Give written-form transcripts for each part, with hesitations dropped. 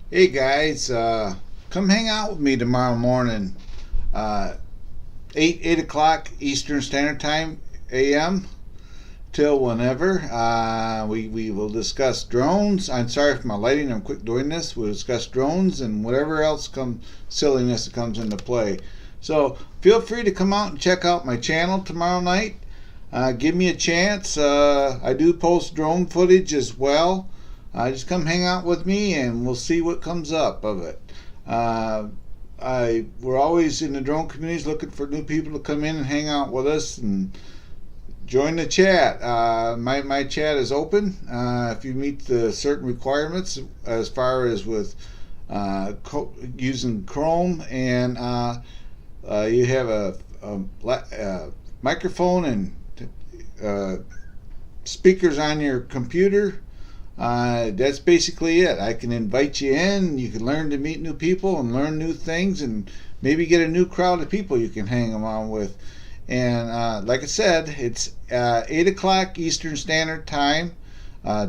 Hey guys, come hang out with me tomorrow morning, uh, 8 o'clock Eastern Standard Time a.m. till whenever. We will discuss drones. I'm sorry for my lighting. I'm quick doing this. We'll discuss drones and whatever else silliness that comes into play. So feel free to come out and check out my channel tomorrow night. Give me a chance. I do post drone footage as well. Just come hang out with me and we'll see what comes up of it. Uh, we're always in the drone communities looking for new people to come in and hang out with us and join the chat. My chat is open. If you meet the certain requirements as far as with using Chrome and you have a microphone and uh, speakers on your computer, that's basically it. I can invite you in. You can learn to meet new people and learn new things, and maybe get a new crowd of people you can hang around with. And like I said, it's 8 o'clock Eastern Standard Time.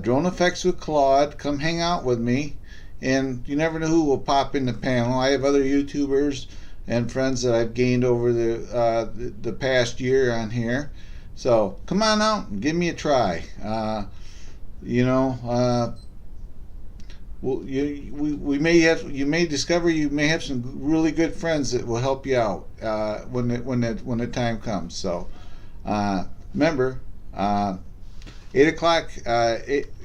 Drone Effects with Claude. Come hang out with me. And you never know who will pop in the panel. I have other YouTubers and friends that I've gained over the past year on here. So come on out and give me a try. You know, well, we may have, you may discover you may have some really good friends that will help you out when the time comes. So remember, 8 o'clock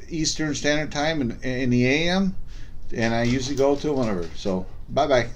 Eastern Standard Time in the AM, and I usually go till whenever. So bye bye.